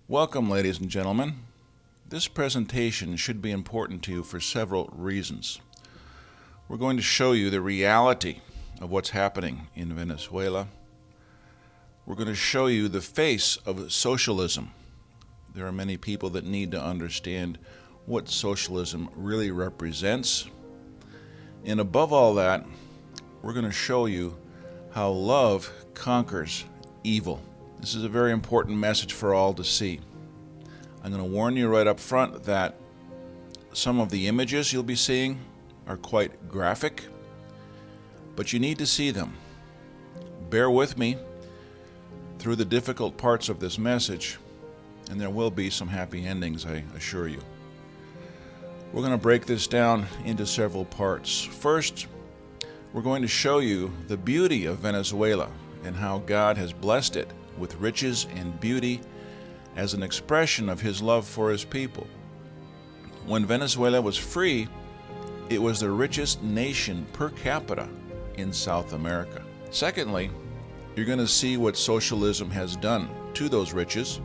Welcome, ladies and gentlemen. This presentation should be important to you for several reasons. We're going to show you the reality of what's happening in Venezuela. We're going to show you the face of socialism. There are many people that need to understand what socialism really represents. And above all that, we're going to show you how love conquers evil. This is a very important message for all to see. I'm going to warn you right up front that some of the images you'll be seeing are quite graphic, but you need to see them. Bear with me through the difficult parts of this message, and there will be some happy endings, I assure you. We're going to break this down into several parts. First, we're going to show you the beauty of Venezuela and how God has blessed it with riches and beauty as an expression of His love for His people. When Venezuela was free, it was the richest nation per capita in South America. Secondly, you're going to see what socialism has done to those riches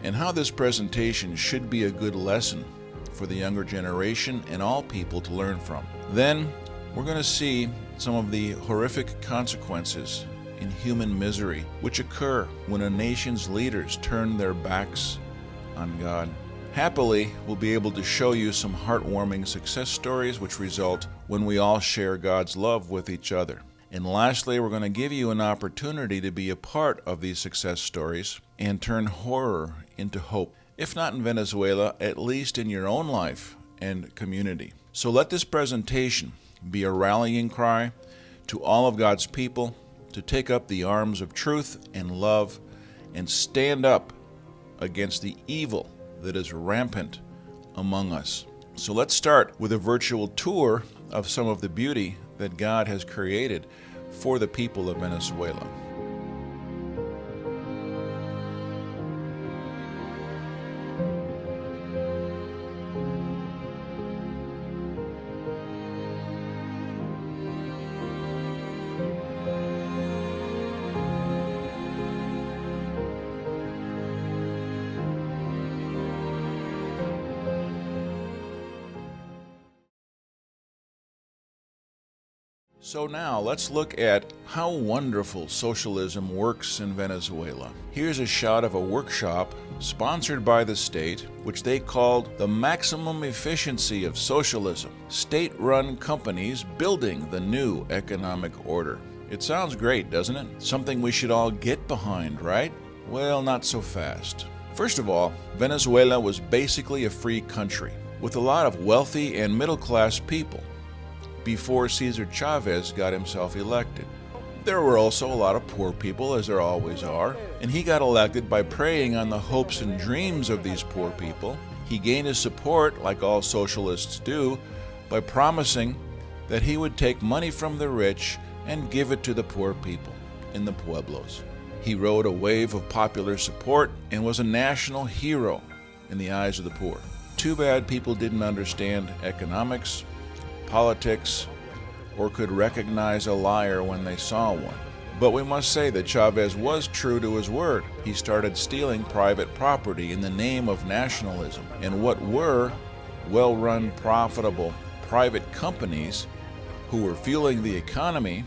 and how this presentation should be a good lesson for the younger generation and all people to learn from. Then, we're going to see some of the horrific consequences in human misery which occur when a nation's leaders turn their backs on God. Happily, we'll be able to show you some heartwarming success stories which result when we all share God's love with each other. And lastly, we're going to give you an opportunity to be a part of these success stories and turn horror into hope. If not in Venezuela, at least in your own life and community. So let this presentation be a rallying cry to all of God's people to take up the arms of truth and love and stand up against the evil that is rampant among us. So let's start with a virtual tour of some of the beauty that God has created for the people of Venezuela. So now let's look at how wonderful socialism works in Venezuela. Here's a shot of a workshop sponsored by the state, which they called the maximum efficiency of socialism. State-run companies building the new economic order. It sounds great, doesn't it? Something we should all get behind, right? Well, not so fast. First of all, Venezuela was basically a free country with a lot of wealthy and middle-class people before Cesar Chavez got himself elected. There were also a lot of poor people, as there always are, and he got elected by preying on the hopes and dreams of these poor people. He gained his support, like all socialists do, by promising that he would take money from the rich and give it to the poor people in the pueblos. He rode a wave of popular support and was a national hero in the eyes of the poor. Too bad people didn't understand economics, politics, or could recognize a liar when they saw one. But we must say that Chavez was true to his word. He started stealing private property in the name of nationalism. And what were well-run, profitable private companies who were fueling the economy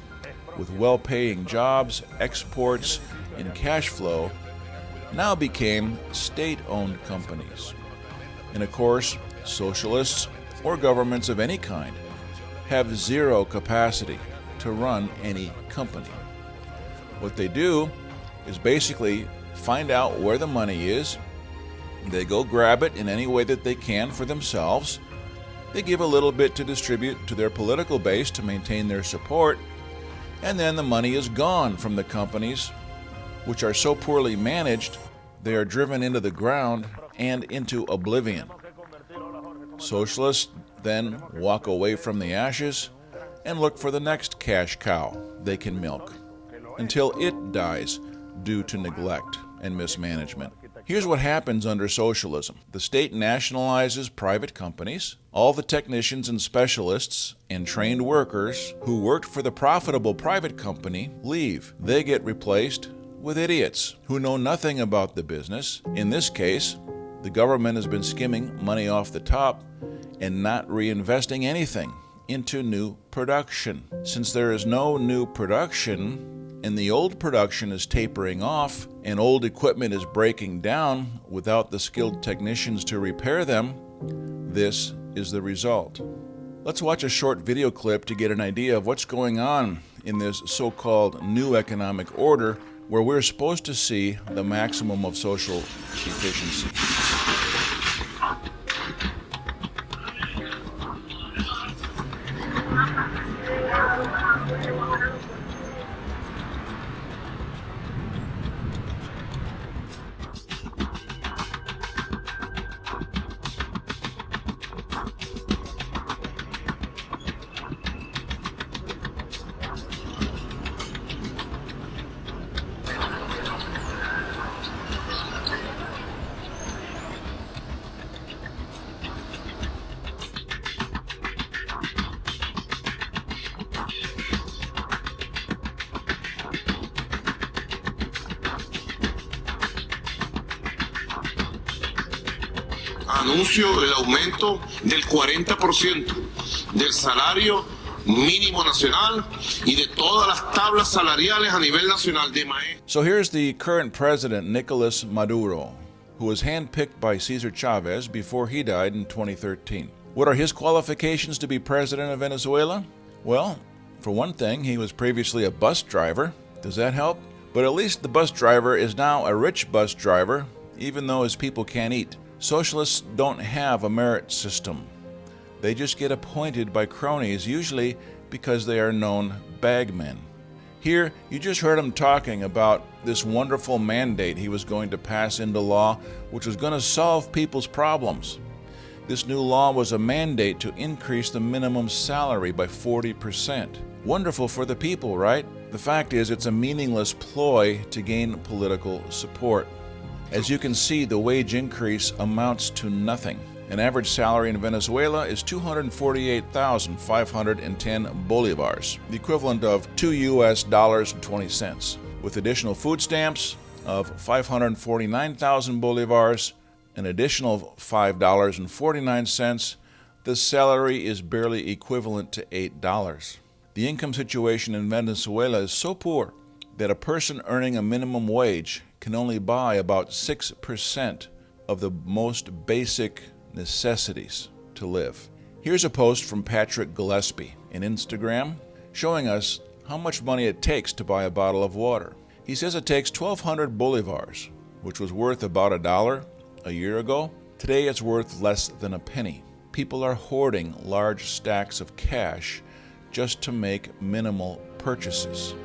with well-paying jobs, exports, and cash flow now became state-owned companies. And of course, socialists or governments of any kind have zero capacity to run any company. What they do is basically find out where the money is, they go grab it in any way that they can for themselves, they give a little bit to distribute to their political base to maintain their support, and then the money is gone from the companies, which are so poorly managed, they are driven into the ground and into oblivion. Socialists then walk away from the ashes and look for the next cash cow they can milk until it dies due to neglect and mismanagement. Here's what happens under socialism. The state nationalizes private companies. All the technicians and specialists and trained workers who worked for the profitable private company leave. They get replaced with idiots who know nothing about the business. In this case, the government has been skimming money off the top and not reinvesting anything into new production. Since there is no new production and the old production is tapering off and old equipment is breaking down without the skilled technicians to repair them, this is the result. Let's watch a short video clip to get an idea of what's going on in this so-called new economic order where we're supposed to see the maximum of social efficiency. Anuncio el aumento del 40% del salario mínimo nacional y de todas las tablas salariales a nivel nacional de maestros. So here's the current president, Nicolas Maduro, who was handpicked by Cesar Chavez before he died in 2013. What are his qualifications to be president of Venezuela? Well, for one thing, he was previously a bus driver. Does that help? But at least the bus driver is now a rich bus driver, even though his people can't eat. Socialists don't have a merit system. They just get appointed by cronies, usually because they are known bagmen. Here, you just heard him talking about this wonderful mandate he was going to pass into law, which was going to solve people's problems. This new law was a mandate to increase the minimum salary by 40%. Wonderful for the people, right? The fact is, it's a meaningless ploy to gain political support. As you can see, the wage increase amounts to nothing. An average salary in Venezuela is 248,510 bolivars, the equivalent of $2.20. With additional food stamps of 549,000 bolivars, an additional $5.49, the salary is barely equivalent to $8. The income situation in Venezuela is so poor that a person earning a minimum wage can only buy about 6% of the most basic necessities to live. Here's a post from Patrick Gillespie on Instagram showing us how much money it takes to buy a bottle of water. He says it takes 1,200 bolivars, which was worth about $1 a year ago. Today it's worth less than a penny. People are hoarding large stacks of cash just to make minimal purchases.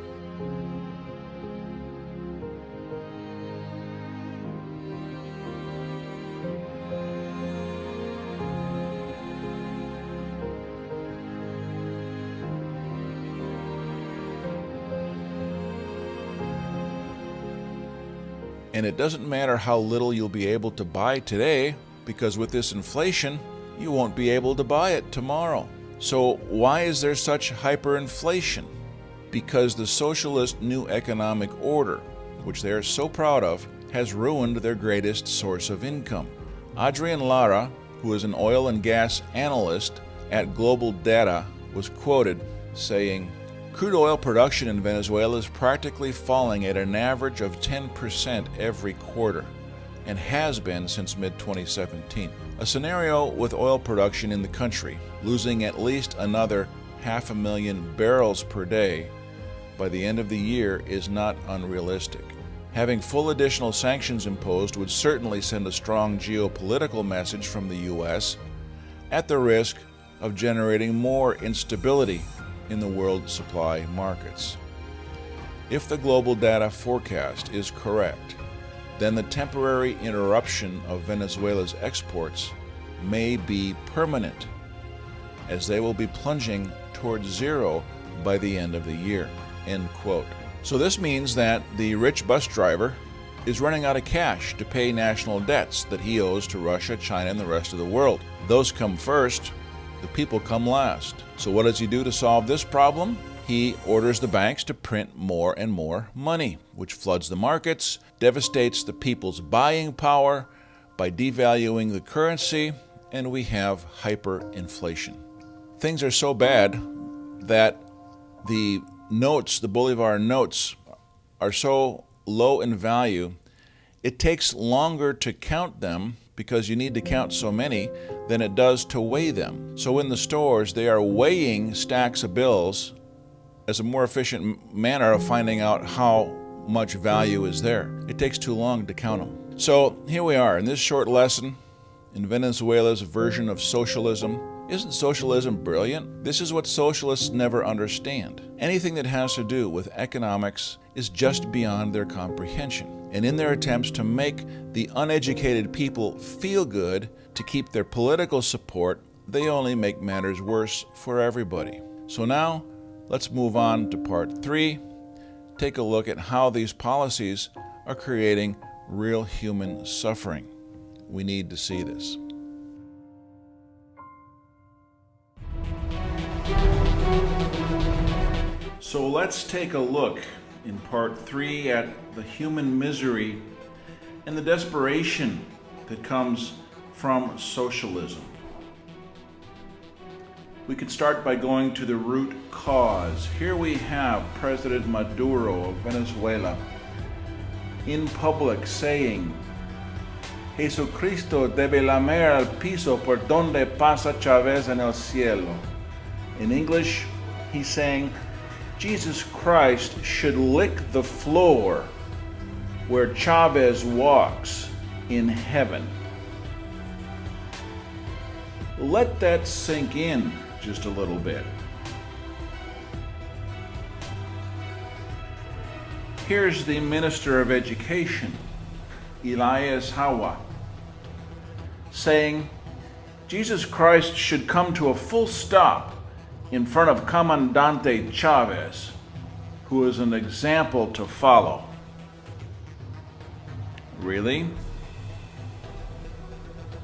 And it doesn't matter how little you'll be able to buy today, because with this inflation, you won't be able to buy it tomorrow. So why is there such hyperinflation? Because the socialist new economic order, which they are so proud of, has ruined their greatest source of income. Adrian Lara, who is an oil and gas analyst at Global Data, was quoted saying, "Crude oil production in Venezuela is practically falling at an average of 10% every quarter, and has been since mid-2017. A scenario with oil production in the country losing at least another 500,000 barrels per day by the end of the year is not unrealistic. Having full additional sanctions imposed would certainly send a strong geopolitical message from the U.S. at the risk of generating more instability in the world supply markets. If the global data forecast is correct, then the temporary interruption of Venezuela's exports may be permanent, as they will be plunging towards zero by the end of the year." End quote. So this means that the rich bus driver is running out of cash to pay national debts that he owes to Russia, China, and the rest of the world. Those come first, the people come last. So what does he do to solve this problem? he orders the banks to print more and more money, which floods the markets, devastates the people's buying power by devaluing the currency, and we have hyperinflation. Things are so bad that the notes, the Bolivar notes, are so low in value, it takes longer to count them because you need to count so many than it does to weigh them. So in the stores, they are weighing stacks of bills as a more efficient manner of finding out how much value is there. It takes too long to count them. So here we are in this short lesson in Venezuela's version of socialism. Isn't socialism brilliant? This is what socialists never understand. Anything that has to do with economics is just beyond their comprehension. And in their attempts to make the uneducated people feel good to keep their political support, they only make matters worse for everybody. So now, let's move on to part 3. Take a look at how these policies are creating real human suffering. We need to see this. So let's take a look in part 3 at the human misery and the desperation that comes from socialism. We could start by going to the root cause. Here we have President Maduro of Venezuela in public saying, Jesucristo debe lamer al piso por donde pasa Chávez en el cielo. In English, he's saying, Jesus Christ should lick the floor where Chavez walks in heaven. Let that sink in just a little bit. Here's the Minister of Education, Elias Hawa, saying, Jesus Christ should come to a full stop in front of Comandante Chavez, who is an example to follow. Really?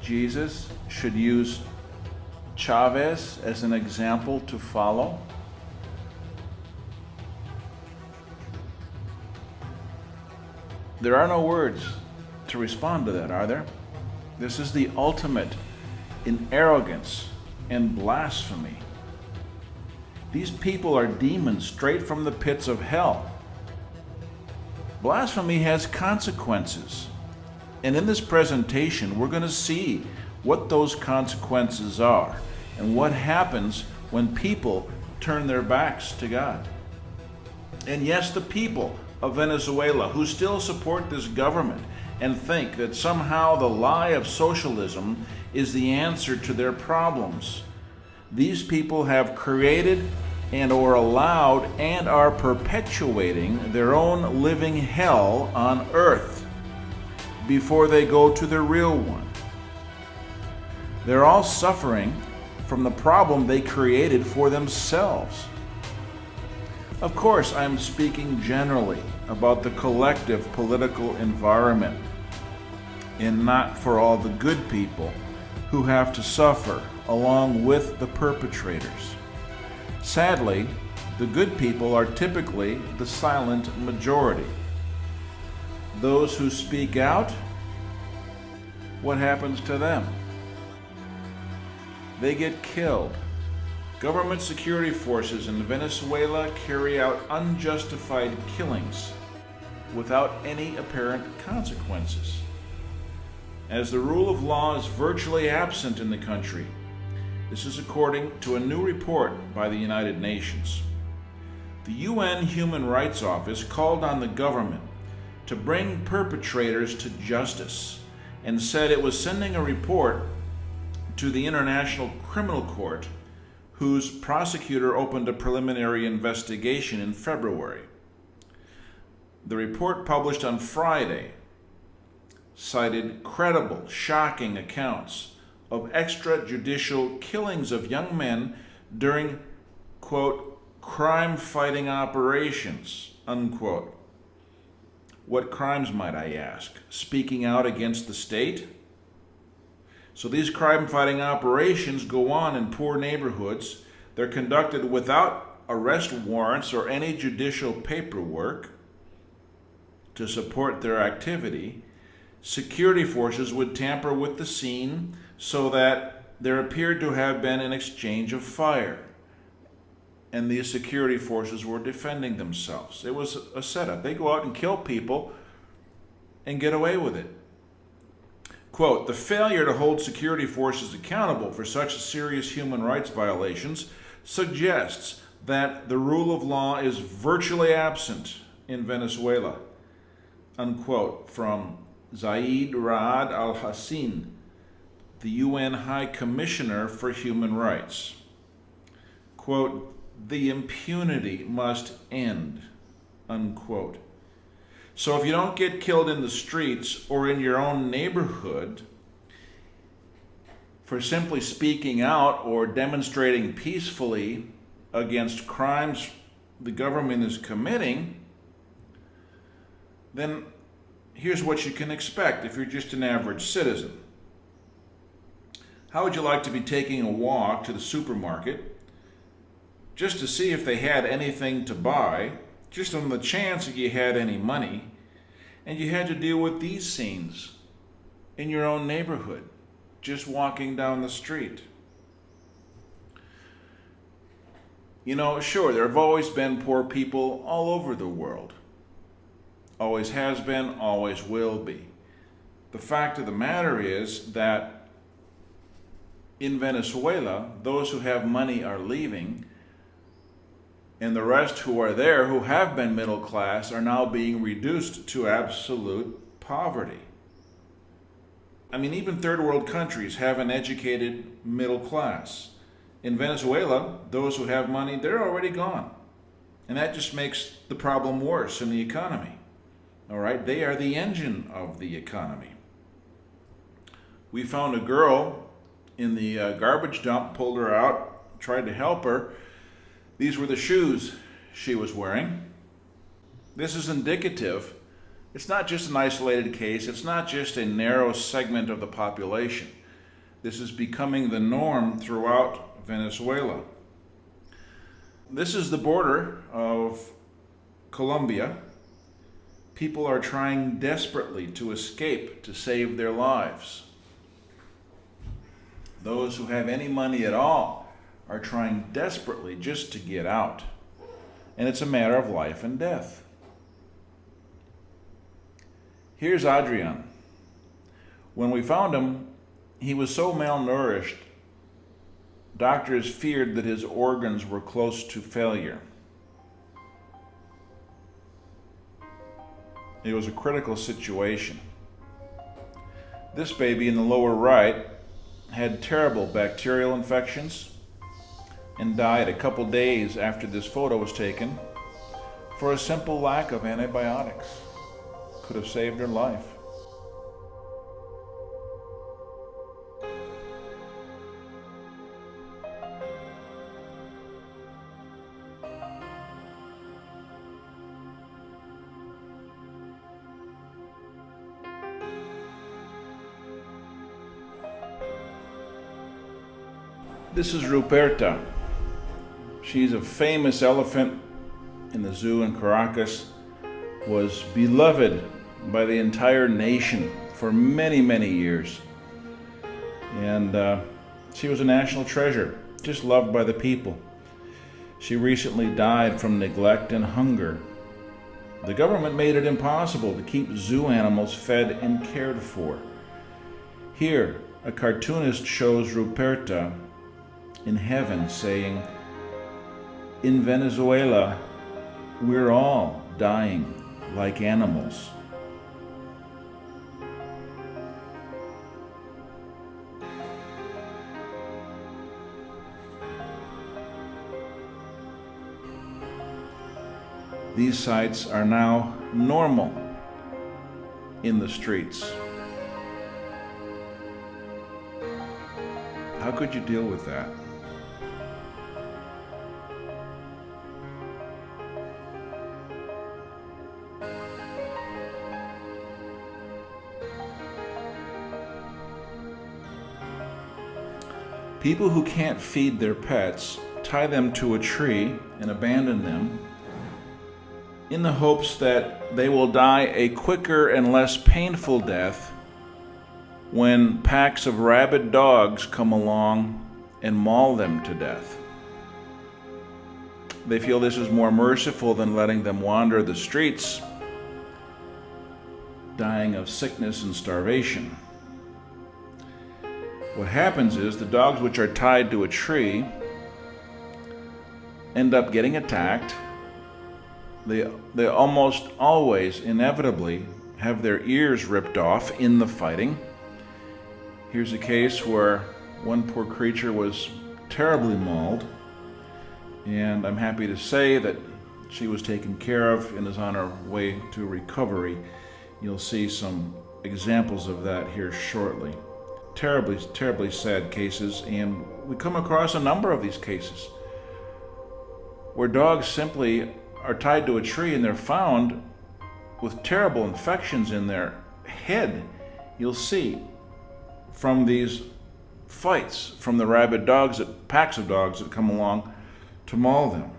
Jesus should use Chavez as an example to follow? There are no words to respond to that, are there? This is the ultimate in arrogance and blasphemy. These people are demons straight from the pits of hell. Blasphemy has consequences. And in this presentation, we're going to see what those consequences are and what happens when people turn their backs to God. And yes, the people of Venezuela who still support this government and think that somehow the lie of socialism is the answer to their problems. These people have created and or allowed and are perpetuating their own living hell on earth before they go to the real one. They're all suffering from the problem they created for themselves. Of course, I'm speaking generally about the collective political environment and not for all the good people who have to suffer along with the perpetrators. Sadly, the good people are typically the silent majority. Those who speak out, what happens to them? They get killed. Government security forces in Venezuela carry out unjustified killings without any apparent consequences. As the rule of law is virtually absent in the country, this is according to a new report by the United Nations. The UN Human Rights Office called on the government to bring perpetrators to justice and said it was sending a report to the International Criminal Court, whose prosecutor opened a preliminary investigation in February. The report published on Friday cited credible, shocking accounts of extrajudicial killings of young men during, quote, crime-fighting operations, unquote. What crimes, might I ask? Speaking out against the state? So these crime-fighting operations go on in poor neighborhoods. They're conducted without arrest warrants or any judicial paperwork to support their activity, security forces would tamper with the scene so that there appeared to have been an exchange of fire, and the security forces were defending themselves. It was a setup. They go out and kill people and get away with it. Quote, the failure to hold security forces accountable for such serious human rights violations suggests that the rule of law is virtually absent in Venezuela, unquote, from Zaid Ra'ad al-Hassin, the UN High Commissioner for Human Rights. Quote, the impunity must end, unquote. So if you don't get killed in the streets or in your own neighborhood for simply speaking out or demonstrating peacefully against crimes the government is committing, then here's what you can expect if you're just an average citizen. How would you like to be taking a walk to the supermarket just to see if they had anything to buy, just on the chance that you had any money, and you had to deal with these scenes in your own neighborhood, just walking down the street? You know, sure, there have always been poor people all over the world. Always has been, always will be. The fact of the matter is that in Venezuela, those who have money are leaving, and the rest who are there, who have been middle class, are now being reduced to absolute poverty. I mean, even third world countries have an educated middle class. In Venezuela, those who have money, they're already gone. And that just makes the problem worse in the economy. All right, they are the engine of the economy. We found a girl in the garbage dump, pulled her out, tried to help her. These were the shoes she was wearing. This is indicative. It's not just an isolated case. It's not just a narrow segment of the population. This is becoming the norm throughout Venezuela. This is the border of Colombia. People are trying desperately to escape, to save their lives. Those who have any money at all are trying desperately just to get out. And it's a matter of life and death. Here's Adrian. When we found him, he was so malnourished, doctors feared that his organs were close to failure. It was a critical situation. This baby in the lower right had terrible bacterial infections and died a couple days after this photo was taken for a simple lack of antibiotics. Could have saved her life. This is Ruperta. She's a famous elephant in the zoo in Caracas, was beloved by the entire nation for many, many years. And she was a national treasure, just loved by the people. She recently died from neglect and hunger. The government made it impossible to keep zoo animals fed and cared for. Here, a cartoonist shows Ruperta in heaven saying, "In Venezuela, we're all dying like animals." These sights are now normal in the streets. How could you deal with that? People who can't feed their pets tie them to a tree and abandon them in the hopes that they will die a quicker and less painful death when packs of rabid dogs come along and maul them to death. They feel this is more merciful than letting them wander the streets, dying of sickness and starvation. What happens is the dogs which are tied to a tree end up getting attacked. They almost always, inevitably, have their ears ripped off in the fighting. Here's a case where one poor creature was terribly mauled, and I'm happy to say that she was taken care of and is on her way to recovery. You'll see some examples of that here shortly. Terribly, terribly sad cases, and we come across a number of these cases where dogs simply are tied to a tree and they're found with terrible infections in their head. You'll see from these fights from the rabid dogs, packs of dogs that come along to maul them.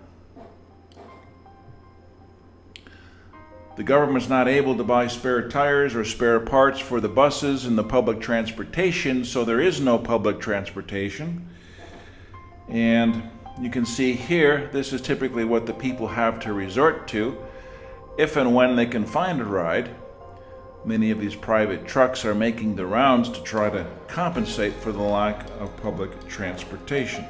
The government's not able to buy spare tires or spare parts for the buses and the public transportation, so there is no public transportation. And you can see here, this is typically what the people have to resort to if and when they can find a ride. Many of these private trucks are making the rounds to try to compensate for the lack of public transportation.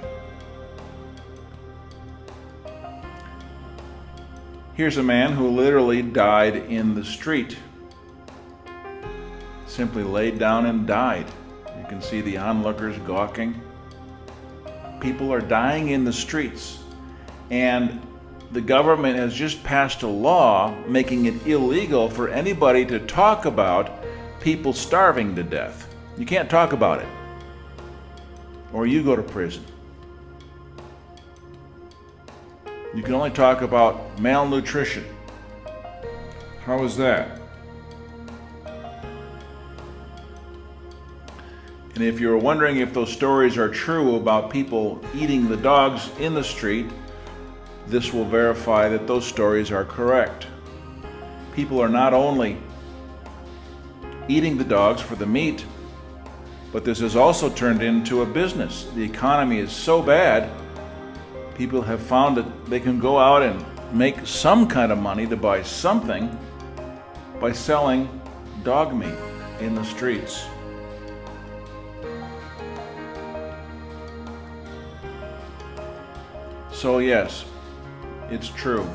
Here's a man who literally died in the street. Simply laid down and died. You can see the onlookers gawking. People are dying in the streets, and the government has just passed a law making it illegal for anybody to talk about people starving to death. You can't talk about it, or you go to prison. You can only talk about malnutrition. How is that? And if you're wondering if those stories are true about people eating the dogs in the street, this will verify that those stories are correct. People are not only eating the dogs for the meat, but this has also turned into a business. The economy is so bad, people have found that they can go out and make some kind of money to buy something by selling dog meat in the streets. So yes, it's true.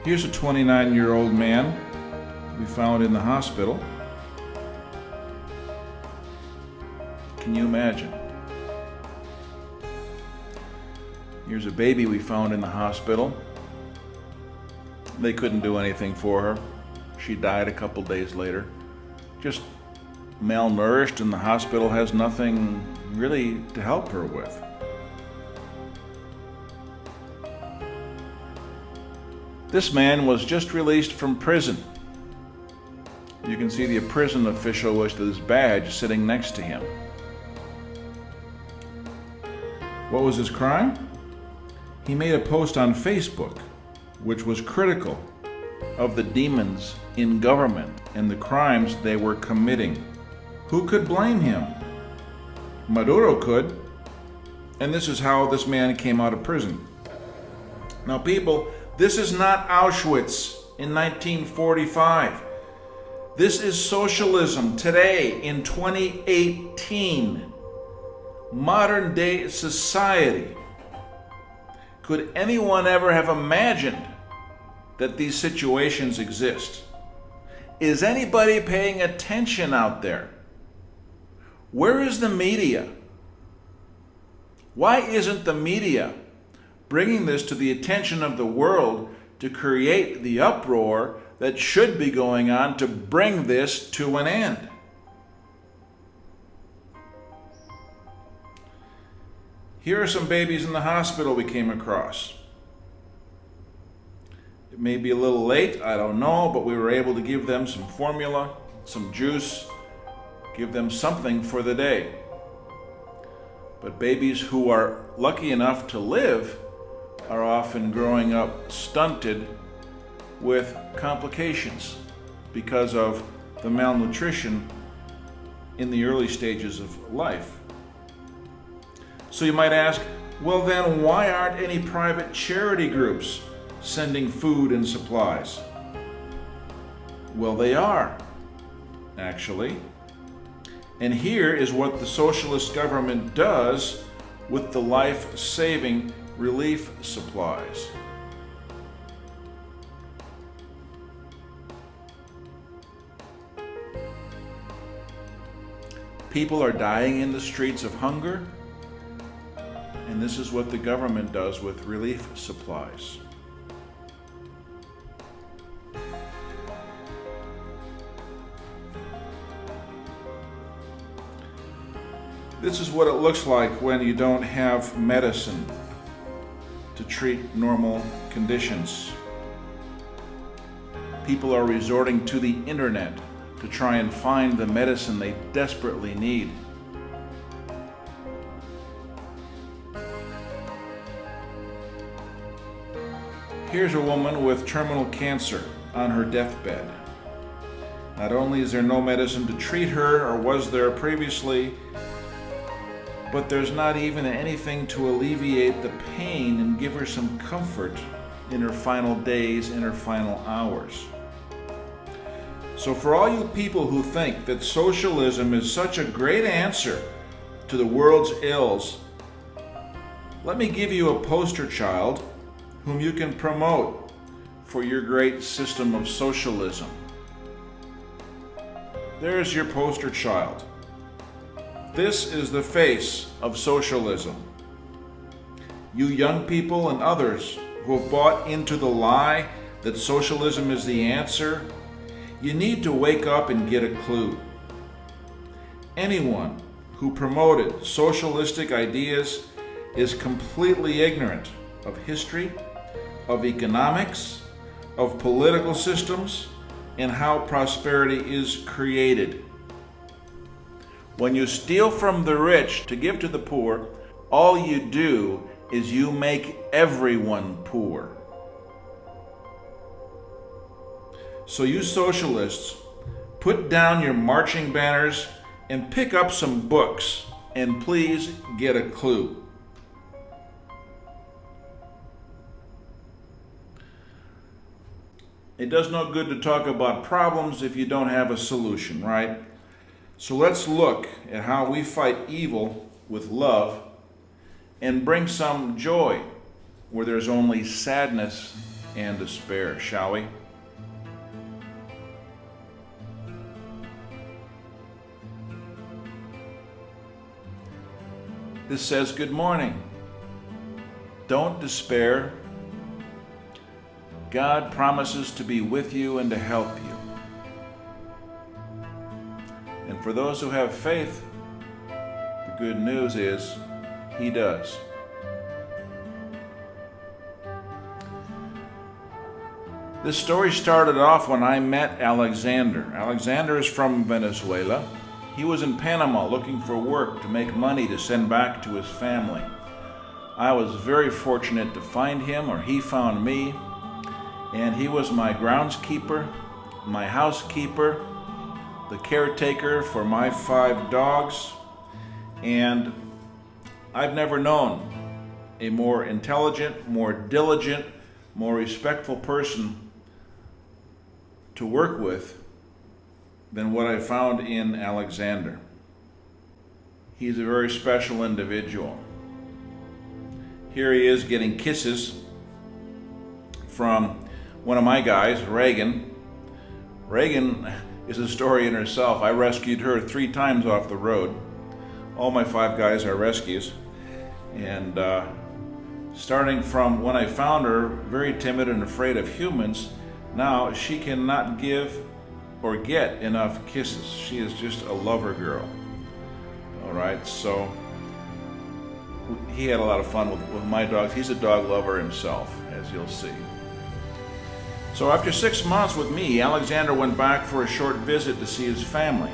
Here's a 29-year-old man we found in the hospital. Can you imagine? Here's a baby we found in the hospital. They couldn't do anything for her. She died a couple days later. Just malnourished, and the hospital has nothing really to help her with. This man was just released from prison. You can see the prison official with his badge sitting next to him. What was his crime? He made a post on Facebook which was critical of the demons in government and the crimes they were committing. Who could blame him? Maduro could. And this is how this man came out of prison. Now people, this is not Auschwitz in 1945. This is socialism today in 2018. Modern day society. Could anyone ever have imagined that these situations exist? Is anybody paying attention out there? Where is the media? Why isn't the media bringing this to the attention of the world to create the uproar that should be going on to bring this to an end? Here are some babies in the hospital we came across. It may be a little late, I don't know, but we were able to give them some formula, some juice, give them something for the day. But babies who are lucky enough to live are often growing up stunted with complications because of the malnutrition in the early stages of life. So you might ask, well then why aren't any private charity groups sending food and supplies? Well, they are, actually. And here is what the socialist government does with the life-saving relief supplies. People are dying in the streets of hunger, and this is what the government does with relief supplies. This is what it looks like when you don't have medicine to treat normal conditions. People are resorting to the internet to try and find the medicine they desperately need. Here's a woman with terminal cancer on her deathbed. Not only is there no medicine to treat her, or was there previously, but there's not even anything to alleviate the pain and give her some comfort in her final days, in her final hours. So for all you people who think that socialism is such a great answer to the world's ills, let me give you a poster child whom you can promote for your great system of socialism. There's your poster child. This is the face of socialism. You young people and others who have bought into the lie that socialism is the answer, you need to wake up and get a clue. Anyone who promoted socialistic ideas is completely ignorant of history, of economics, of political systems, and how prosperity is created. When you steal from the rich to give to the poor, all you do is you make everyone poor. So you socialists, put down your marching banners and pick up some books, and please get a clue. It does no good to talk about problems if you don't have a solution, right? So let's look at how we fight evil with love and bring some joy where there's only sadness and despair, shall we? This says, good morning. Don't despair. God promises to be with you and to help you. And for those who have faith, the good news is He does. This story started off when I met Alexander. Alexander is from Venezuela. He was in Panama looking for work to make money to send back to his family. I was very fortunate to find him, or he found me, and he was my groundskeeper, my housekeeper, the caretaker for my 5 dogs, and I've never known a more intelligent, more diligent, more respectful person to work with than what I found in Alexander. He's a very special individual. Here he is getting kisses from one of my guys, Reagan. Reagan is a story in herself. I rescued her 3 times off the road. All my 5 guys are rescues. And starting from when I found her, very timid and afraid of humans, now she cannot give or get enough kisses. She is just a lover girl. All right, so he had a lot of fun with my dogs. He's a dog lover himself, as you'll see. So after 6 months with me, Alexander went back for a short visit to see his family.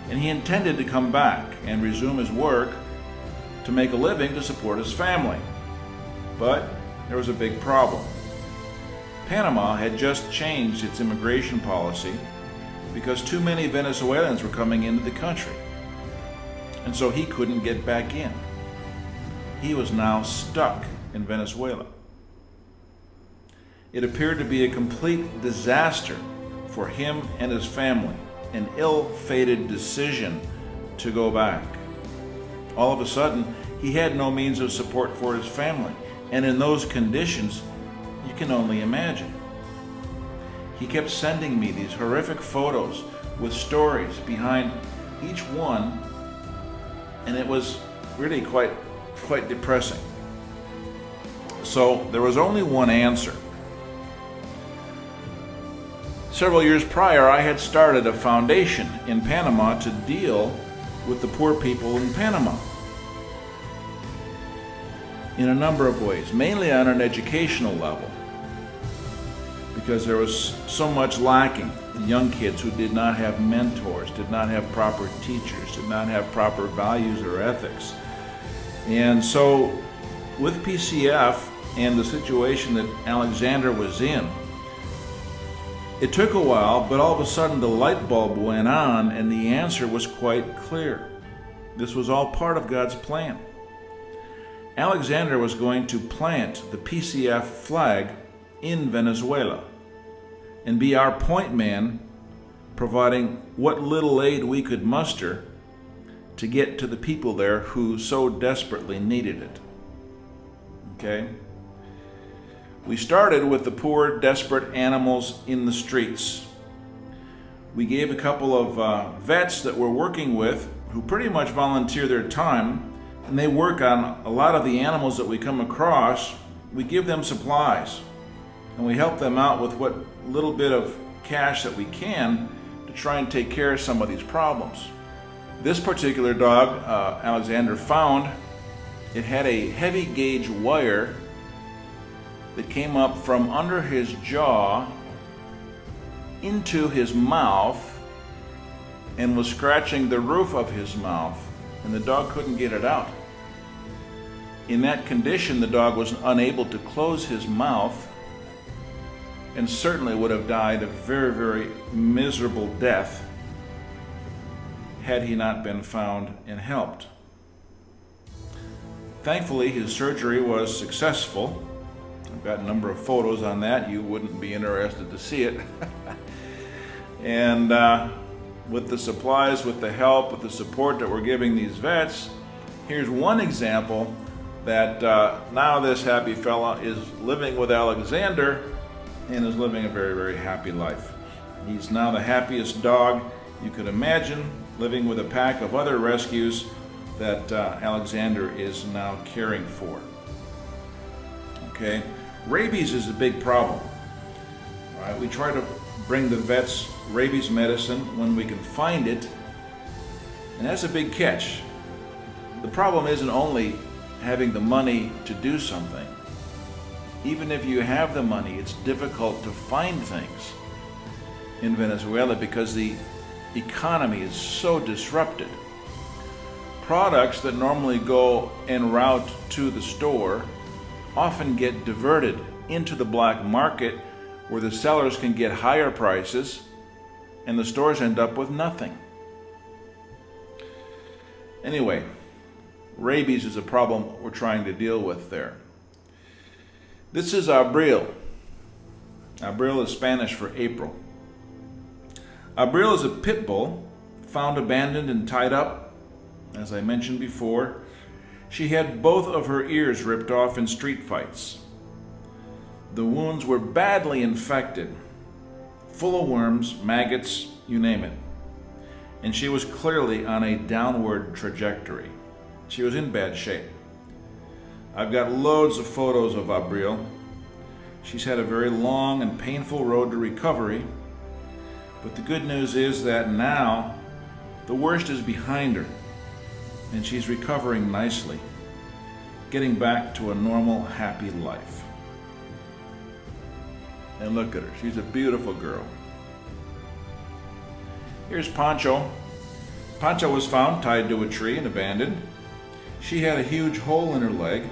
And he intended to come back and resume his work to make a living to support his family. But there was a big problem. Panama had just changed its immigration policy because too many Venezuelans were coming into the country. And so he couldn't get back in. He was now stuck in Venezuela. It appeared to be a complete disaster for him and his family, an ill-fated decision to go back. All of a sudden, he had no means of support for his family, and in those conditions, you can only imagine. He kept sending me these horrific photos with stories behind each one, and it was really quite depressing. So there was only one answer. Several years prior, I had started a foundation in Panama to deal with the poor people in Panama in a number of ways, mainly on an educational level, because there was so much lacking. Young kids who did not have mentors, did not have proper teachers, did not have proper values or ethics. And so with PCF and the situation that Alexander was in, it took a while, but all of a sudden the light bulb went on and the answer was quite clear. This was all part of God's plan. Alexander was going to plant the PCF flag in Venezuela and be our point man, providing what little aid we could muster to get to the people there who so desperately needed it. Okay? We started with the poor, desperate animals in the streets. We gave a couple of vets that we're working with who pretty much volunteer their time, and they work on a lot of the animals that we come across. We give them supplies, and we help them out with what little bit of cash that we can to try and take care of some of these problems. This particular dog, Alexander found, it had a heavy gauge wire that came up from under his jaw into his mouth and was scratching the roof of his mouth, and the dog couldn't get it out. In that condition, the dog was unable to close his mouth and certainly would have died a very, very miserable death had he not been found and helped. Thankfully, his surgery was successful. I've got a number of photos on that. You wouldn't be interested to see it. And with the supplies, with the help, with the support that we're giving these vets, here's one example that now this happy fella is living with Alexander and is living a very, very happy life. He's now the happiest dog you could imagine, living with a pack of other rescues that Alexander is now caring for. Okay, rabies is a big problem. All right, we try to bring the vets rabies medicine when we can find it, and that's a big catch. The problem isn't only having the money to do something. Even if you have the money, it's difficult to find things in Venezuela because the economy is so disrupted. Products that normally go en route to the store often get diverted into the black market where the sellers can get higher prices and the stores end up with nothing. Anyway, rabies is a problem we're trying to deal with there. This is Abril. Abril is Spanish for April. Abril is a pit bull found abandoned and tied up. As I mentioned before, she had both of her ears ripped off in street fights. The wounds were badly infected, full of worms, maggots, you name it. And she was clearly on a downward trajectory. She was in bad shape. I've got loads of photos of Abril. She's had a very long and painful road to recovery, but the good news is that now the worst is behind her, and she's recovering nicely, getting back to a normal, happy life. And look at her, she's a beautiful girl. Here's Pancho. Pancho was found tied to a tree and abandoned. She had a huge hole in her leg,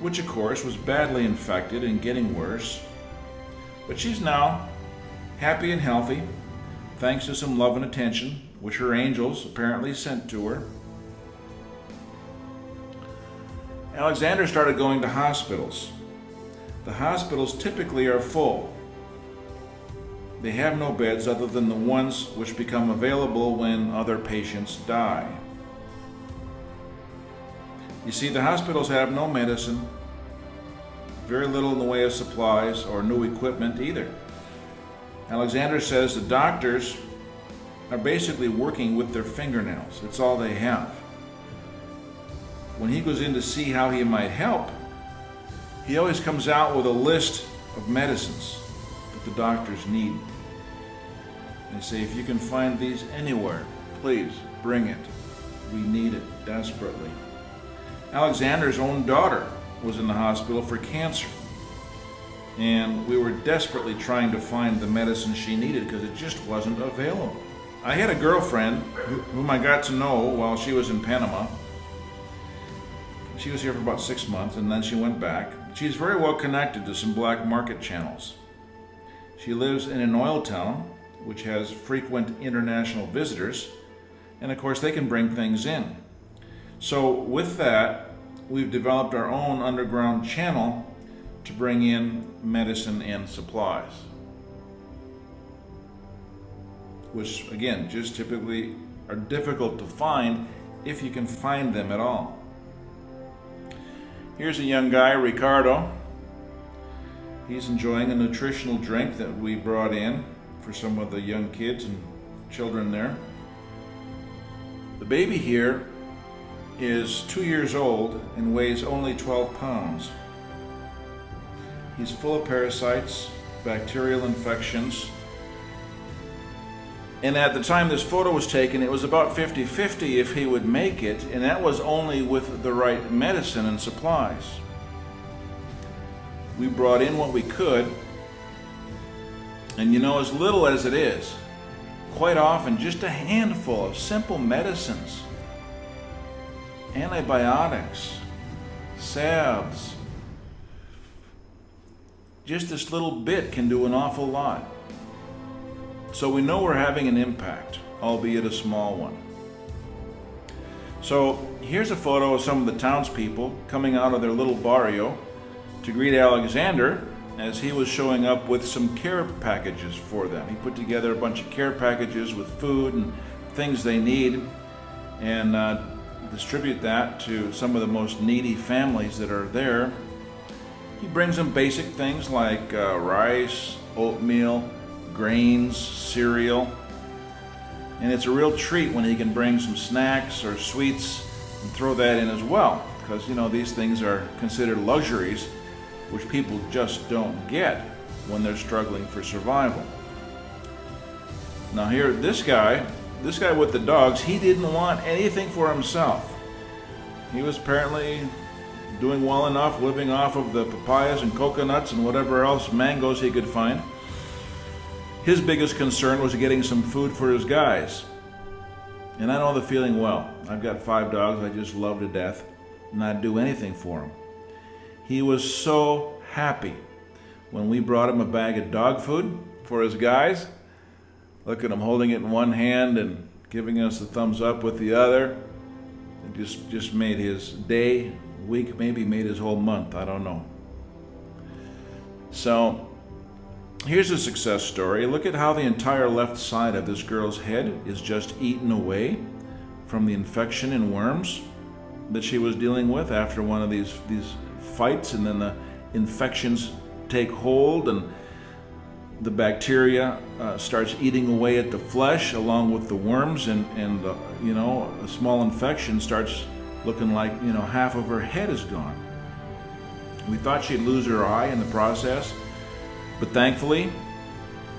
which of course was badly infected and getting worse. But she's now happy and healthy, thanks to some love and attention, which her angels apparently sent to her. Alexander started going to hospitals. The hospitals typically are full. They have no beds other than the ones which become available when other patients die. You see, the hospitals have no medicine, very little in the way of supplies or new equipment either. Alexander says the doctors are basically working with their fingernails. It's all they have. When he goes in to see how he might help, he always comes out with a list of medicines that the doctors need. They say, if you can find these anywhere, please bring it. We need it desperately. Alexander's own daughter was in the hospital for cancer, and we were desperately trying to find the medicine she needed because it just wasn't available. I had a girlfriend whom I got to know while she was in Panama. She was here for about 6 months, and then she went back. She's very well connected to some black market channels. She lives in an oil town, which has frequent international visitors, and of course they can bring things in. So with that, we've developed our own underground channel to bring in medicine and supplies, which again, just typically are difficult to find if you can find them at all. Here's a young guy, Ricardo. He's enjoying a nutritional drink that we brought in for some of the young kids and children there. The baby here is 2 years old and weighs only 12 pounds. He's full of parasites, bacterial infections, and at the time this photo was taken, it was about 50-50 if he would make it, and that was only with the right medicine and supplies. We brought in what we could, and as little as it is, quite often just a handful of simple medicines, antibiotics, salves, just this little bit can do an awful lot. So we know we're having an impact, albeit a small one. So here's a photo of some of the townspeople coming out of their little barrio to greet Alexander as he was showing up with some care packages for them. He put together a bunch of care packages with food and things they need, and distribute that to some of the most needy families that are there. He brings them basic things like rice, oatmeal, grains, cereal, and it's a real treat when he can bring some snacks or sweets and throw that in as well, because these things are considered luxuries which people just don't get when they're struggling for survival. Now here, this guy with the dogs, he didn't want anything for himself. He was apparently doing well enough, living off of the papayas and coconuts and whatever else, mangoes he could find. His biggest concern was getting some food for his guys. And I know the feeling well. I've got 5 dogs I just love to death, and I'd do anything for them. He was so happy when we brought him a bag of dog food for his guys. Look at him holding it in one hand and giving us the thumbs up with the other. It just made his day, week, maybe made his whole month, I don't know. So here's a success story. Look at how the entire left side of this girl's head is just eaten away from the infection and worms that she was dealing with after one of these fights, and then the infections take hold and the bacteria starts eating away at the flesh along with the worms, and a small infection starts looking like half of her head is gone. We thought she'd lose her eye in the process, but thankfully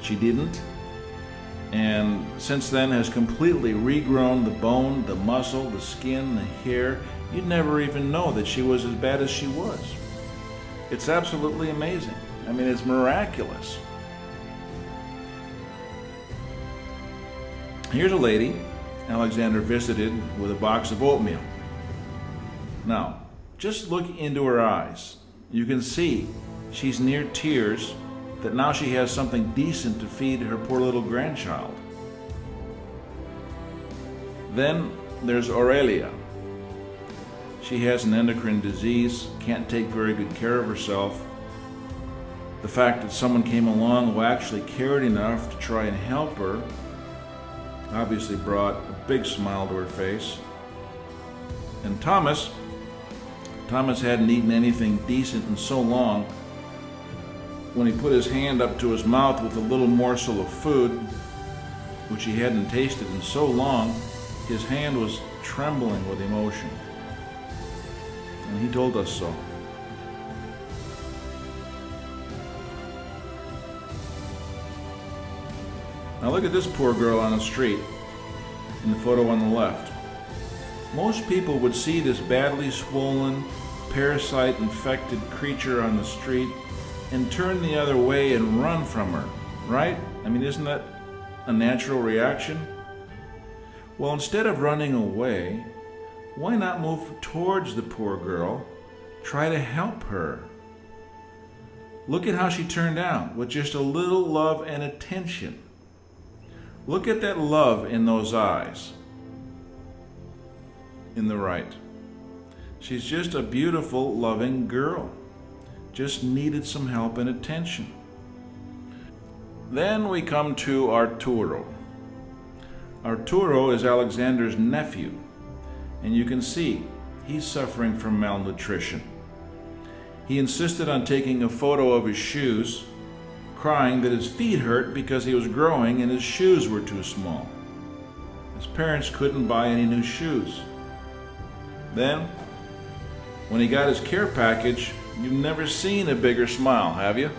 she didn't, and since then has completely regrown the bone, the muscle, the skin, the hair. You'd never even know that she was as bad as she was. It's absolutely amazing. I mean, it's miraculous. Here's a lady Alexander visited with a box of oatmeal. Now, just look into her eyes. You can see she's near tears, that now she has something decent to feed her poor little grandchild. Then there's Aurelia. She has an endocrine disease, can't take very good care of herself. The fact that someone came along who actually cared enough to try and help her obviously brought a big smile to her face. And Thomas hadn't eaten anything decent in so long. When he put his hand up to his mouth with a little morsel of food, which he hadn't tasted in so long, his hand was trembling with emotion. And he told us so. Now look at this poor girl on the street, in the photo on the left. Most people would see this badly swollen, parasite-infected creature on the street and turn the other way and run from her, right? I mean, isn't that a natural reaction? Well, instead of running away, why not move towards the poor girl, try to help her? Look at how she turned out, with just a little love and attention. Look at that love in those eyes. In the right. She's just a beautiful, loving girl. Just needed some help and attention. Then we come to Arturo. Arturo is Alexander's nephew, and you can see he's suffering from malnutrition. He insisted on taking a photo of his shoes, crying that his feet hurt because he was growing and his shoes were too small. His parents couldn't buy any new shoes. Then, when he got his care package, you've never seen a bigger smile, have you?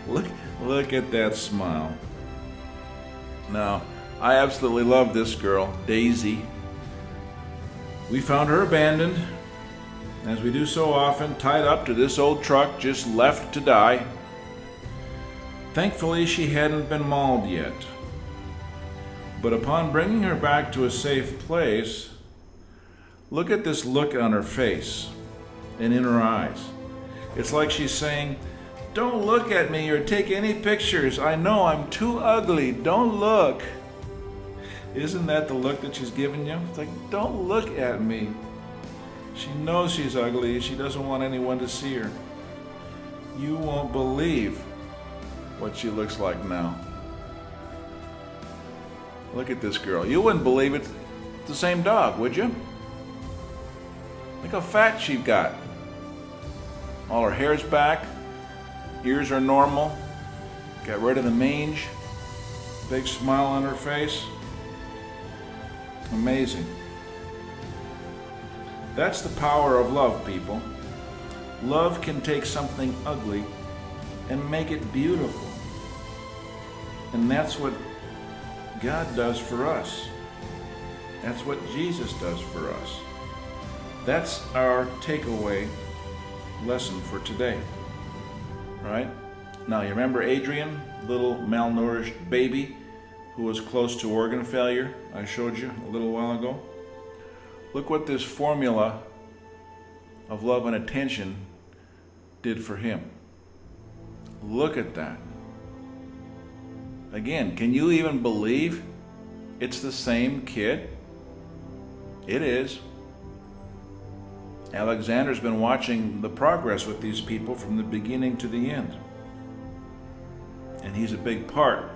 Look at that smile. Now, I absolutely love this girl, Daisy. We found her abandoned, as we do so often, tied up to this old truck, just left to die. Thankfully, she hadn't been mauled yet. But upon bringing her back to a safe place, look at this look on her face and in her eyes. It's like she's saying, "Don't look at me or take any pictures. I know I'm too ugly. Don't look." Isn't that the look that she's giving you? It's like, don't look at me. She knows she's ugly. She doesn't want anyone to see her. You won't believe what she looks like now. Look at this girl. You wouldn't believe it's the same dog, would you? Look how fat she got. All her hair's back, ears are normal, got rid of the mange, big smile on her face. Amazing. That's the power of love, people. Love can take something ugly and make it beautiful. And that's what God does for us. That's what Jesus does for us. That's our takeaway lesson for today. Right? Now, you remember Adrian, little malnourished baby who was close to organ failure? I showed you a little while ago. Look what this formula of love and attention did for him. Look at that. Again, can you even believe it's the same kid? It is. Alexander's been watching the progress with these people from the beginning to the end. And he's a big part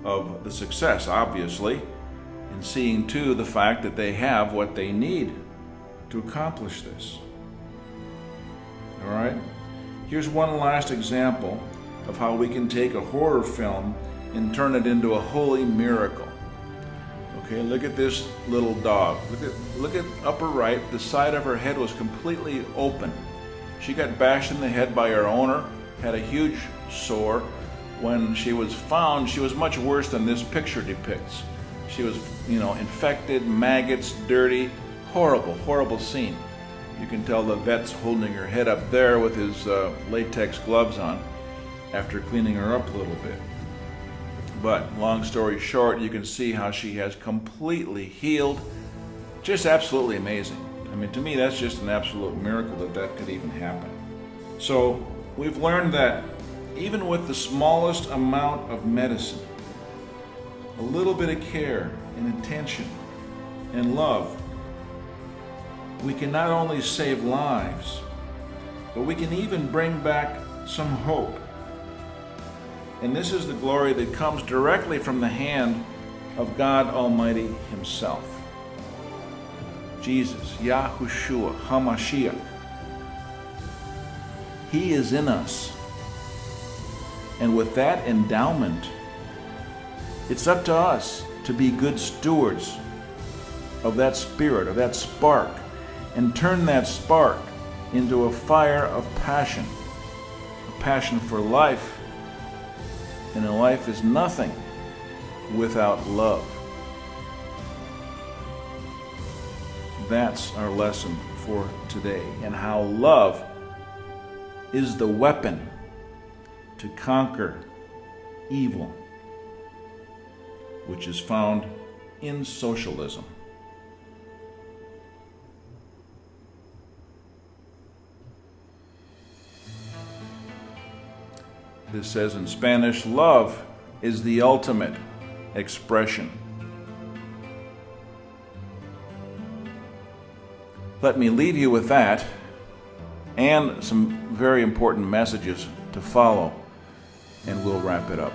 of the success, obviously, and seeing too the fact that they have what they need to accomplish this. All right? Here's one last example of how we can take a horror film and turn it into a holy miracle. Okay, look at this little dog. Look at upper right. The side of her head was completely open. She got bashed in the head by her owner, had a huge sore. When she was found, she was much worse than this picture depicts. She was, infected, maggots, dirty, horrible, horrible scene. You can tell the vet's holding her head up there with his latex gloves on after cleaning her up a little bit. But long story short, you can see how she has completely healed. Just absolutely amazing. I mean, to me, that's just an absolute miracle that that could even happen. So we've learned that even with the smallest amount of medicine, a little bit of care and attention and love, we can not only save lives, but we can even bring back some hope. And this is the glory that comes directly from the hand of God Almighty Himself. Jesus, Yahushua, HaMashiach. He is in us. And with that endowment, it's up to us to be good stewards of that spirit, of that spark, and turn that spark into a fire of passion. A passion for life. And life is nothing without love. That's our lesson for today, and how love is the weapon to conquer evil, which is found in socialism. This says in Spanish, love is the ultimate expression. Let me leave you with that and some very important messages to follow, and we'll wrap it up.